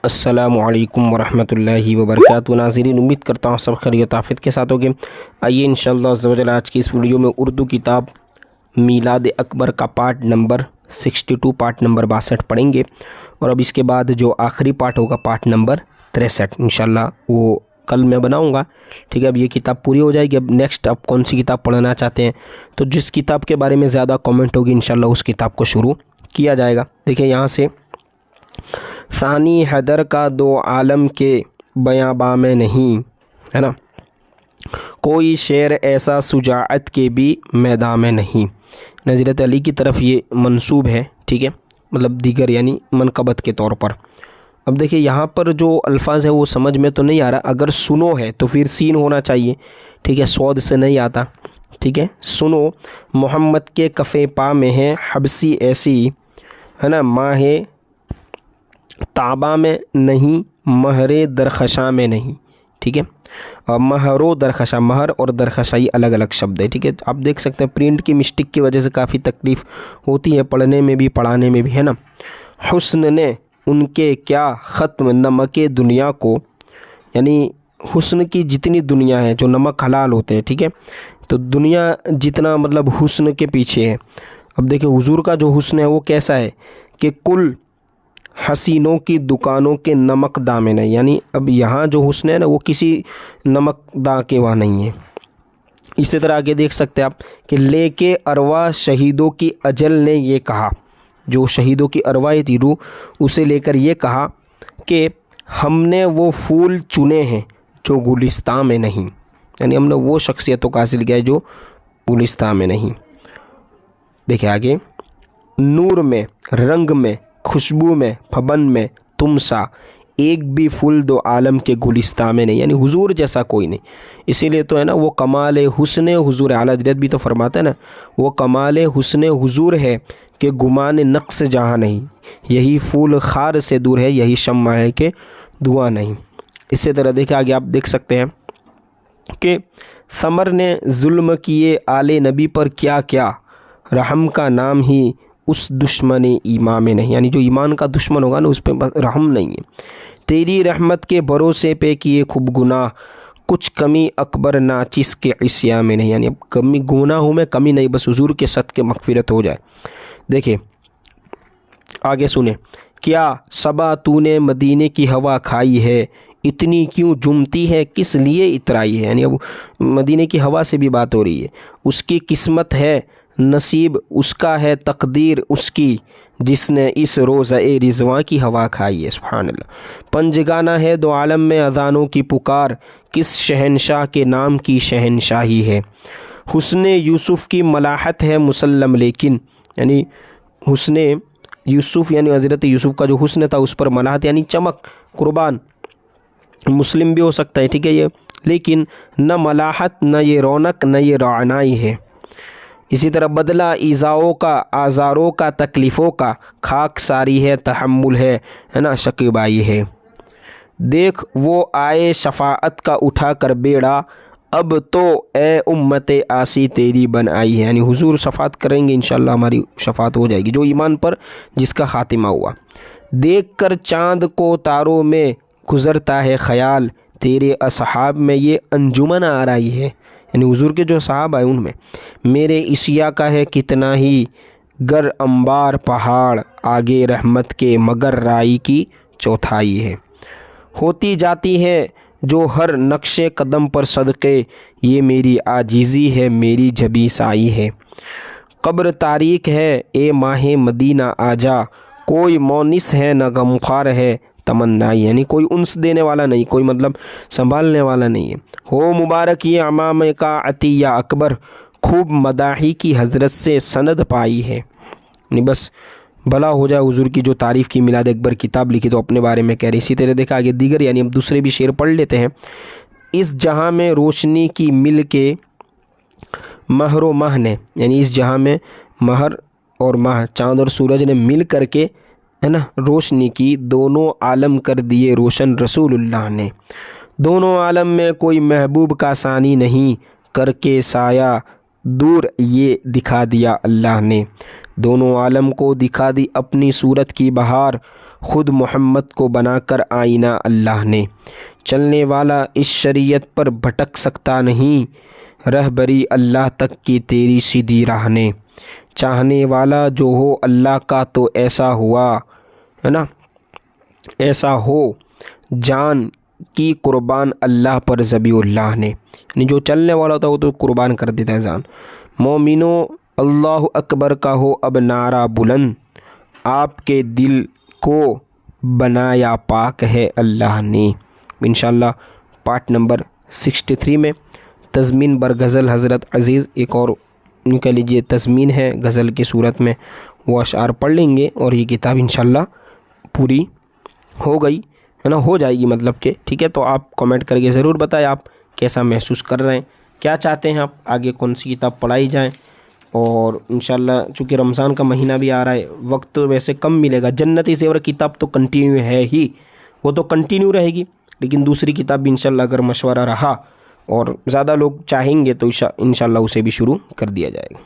अस्सलामुअलैकुम वरहमतुल्लाहि वबरकातुहू। नाज़रीन, उम्मीद करता हूँ सब खैरियत आफियत के साथ होंगे। आइए इंशाअल्लाह अज़्ज़ा वजल आज की इस वीडियो में उर्दू किताब मीलाद अकबर का पार्ट नंबर 62 पार्ट नंबर 62 पढ़ेंगे और अब इसके बाद जो आखिरी पार्ट होगा पार्ट नंबर 63 इंशाअल्लाह वो कल मैं बनाऊंगा। ठीक है, अब ये किताब पूरी हो जाएगी। अब नेक्स्ट आप कौन सी किताब पढ़ना चाहते हैं, तो जिस किताब के बारे में ज़्यादा कमेंट होगी इंशाअल्लाह उस किताब को शुरू किया जाएगा। देखिए यहाँ से सानी हैदर का दो आलम के बयाबा में नहीं, है ना, कोई शेर ऐसा सुजाअत के भी मैदान में नहीं। हज़रत अली की तरफ ये मंसूब है, ठीक है, मतलब दीगर यानी मनकबत के तौर पर। अब देखिए यहाँ पर जो अल्फाज है वो समझ में तो नहीं आ रहा, अगर सुनो है तो फिर सीन होना चाहिए, ठीक है, सौद से नहीं आता। ठीक है, सुनो मोहम्मद के कफ़े पा में है हबसी ऐसी, है ना, माहे ताबा में नहीं, महरे दरखशा में नहीं। ठीक है, और महरो दरखशा, महर और दरखशाई अलग अलग शब्द है। ठीक है, आप देख सकते हैं प्रिंट की मिस्टेक की वजह से काफ़ी तकलीफ़ होती है पढ़ने में भी पढ़ाने में भी, है ना। हुस्न ने उनके क्या ख़त्म नमके दुनिया को, यानी हुस्न की जितनी दुनिया है जो नमक हलाल होते हैं, ठीक है, तो दुनिया जितना मतलब हुस्न के पीछे है। अब देखिए हुजूर का जो हुस्न है वो कैसा है कि कुल हसीनों की दुकानों के नमक दामे नहीं, यानी अब यहाँ जो हुस्न है ना वो किसी नमक दा के वहाँ नहीं है। इसी तरह आगे देख सकते हैं आप कि लेके अरवा शहीदों की अजल ने ये कहा, जो शहीदों की अरवाएँ थी रूह, उसे लेकर ये कहा कि हमने वो फूल चुने हैं जो गुलिस्तान में नहीं, यानी हमने वो शख्सियतों का हासिल किया है जो गुलिस्तान में नहीं। देखिए आगे, नूर में, रंग में, खुशबू में, फबन में तुम सा एक भी फूल दो आलम के गुलिस्तान में नहीं, यानी हुजूर जैसा कोई नहीं। इसीलिए तो है ना वो कमाल हुस्न हुजूर, आला हज़रत भी तो फरमाता है ना, वो कमाल हुस्न हुजूर है कि गुमान नक्स जहाँ नहीं, यही फूल खार से दूर है, यही शम्मा है कि धुआं नहीं। इसी तरह देखिए आगे आप देख सकते हैं कि समर ने जुल्म किए आले नबी पर क्या क्या, रहम का नाम ही उस दुश्मन ईमान में नहीं, यानी जो ईमान का दुश्मन होगा ना उस पर रहम नहीं है। तेरी रहमत के भरोसे पे किए खूब गुनाह, कुछ कमी अकबर नाचिस के इस्या में नहीं, यानी अब कमी गुनाह हूँ मैं, कमी नहीं, बस हुजूर के सद के मगफिरत हो जाए। देखिए आगे सुने, क्या सबा तूने मदीने की हवा खाई है, इतनी क्यों जुमती है, किस लिए इतराई है, यानी अब मदीने की हवा से भी बात हो रही है। उसकी किस्मत है, नसीब उसका है, तकदीर उसकी, जिसने इस रोज़े रिज़वां की हवा खाई है। सुभान अल्लाह। पंजगाना है दो आलम में अज़ानों की पुकार, किस शहनशाह के नाम की शहनशाही है। हुस्ने यूसुफ़ की मलाहत है मुसल्लम लेकिन, यानी हुस्ने यूसुफ़ यानी हज़रत यूसुफ़ का जो हुस्न था उस पर मलाहत यानी चमक, कुर्बान, मुस्लिम भी हो सकता है, ठीक है ये, लेकिन न मलाहत, न ये रौनक, न ये रौनाई है। इसी तरह बदला ईज़ाओं का, आज़ारों का, तकलीफ़ों का, खाक सारी है, तहम्मुल है ना, शकीबाई है। देख वो आए शफ़ाअत का उठा कर बेड़ा, अब तो ए उम्मत आसी तेरी बन आई है, यानी हुजूर शफ़ाअत करेंगे इंशाअल्लाह, हमारी शफ़ाअत हो जाएगी जो ईमान पर जिसका ख़ातिमा हुआ। देख कर चाँद को तारों में गुज़रता है ख़याल, तेरे असहाब में ये अंजुमन आ रही है, यानी हुजूर के जो साहब आए उनमें। मेरे इशिया का है कितना ही गर अंबार पहाड़, आगे रहमत के मगर राई की चौथाई है। होती जाती है जो हर नक्शे कदम पर सदक़े, ये मेरी आजीज़ी है, मेरी जबी साई है। कब्र तारीक है ए माहे मदीना आजा, कोई मोनिस है न गमखार है तमन्नाई, यानी कोई उन्स देने वाला नहीं, कोई मतलब संभालने वाला नहीं है। हो मुबारक ये अमाम का अतिया अकबर, खूब मदाही की हज़रत से सनद पाई है, यानी बस भला हो जाए हुजूर की जो तारीफ़ की मिलाद अकबर किताब लिखी तो अपने बारे में कह रही। इसी तरह देखा आगे दीगर, यानी हम दूसरे भी शेर पढ़ लेते हैं। इस जहाँ में रोशनी की मिल के महरो माह ने, यानी इस जहाँ में महर और माह, चाँद और सूरज ने मिल करके, है ना, रोशनी की, दोनों आलम कर दिए रोशन रसूलुल्लाह ने। दोनों आलम में कोई महबूब का सानी नहीं, करके साया दूर ये दिखा दिया अल्लाह ने। दोनों आलम को दिखा दी अपनी सूरत की बहार, ख़ुद मोहम्मद को बनाकर आईना अल्लाह ने। चलने वाला इस शरीयत पर भटक सकता नहीं, रहबरी अल्लाह तक की तेरी सीधी राह ने। चाहने वाला जो हो अल्लाह का तो ऐसा हुआ, है ना, ऐसा हो जान की कुर्बान अल्लाह पर ज़बीउल्लाह ने। यानी जो चलने वाला होता है वो तो कुर्बान कर देता है जान। मोमिनो अल्लाह अकबर का हो अब नारा बुलंद, आपके दिल को बनाया पाक है अल्लाह ने। इंशाअल्लाह पार्ट नंबर 63 में तज़मीन बर गज़ल हज़रत अज़ीज़, एक और निकल लीजिए तज़मीन है गज़ल की सूरत में, वो अशार पढ़ लेंगे और ये किताब इंशाअल्लाह पूरी हो गई, है ना, हो जाएगी मतलब कि। ठीक है, तो आप कमेंट करके ज़रूर बताएं आप कैसा महसूस कर रहे हैं, क्या चाहते हैं आप आगे कौन सी किताब पढ़ाई जाए। और इंशाल्लाह चूँकि रमज़ान का महीना भी आ रहा है, वक्त तो वैसे कम मिलेगा। जन्नती ज़ेवर किताब तो कंटिन्यू है ही, वो तो कंटिन्यू रहेगी, लेकिन दूसरी किताब भी इंशाल्लाह अगर मशवरा रहा और ज़्यादा लोग चाहेंगे तो इंशाल्लाह उसे भी शुरू कर दिया जाएगा।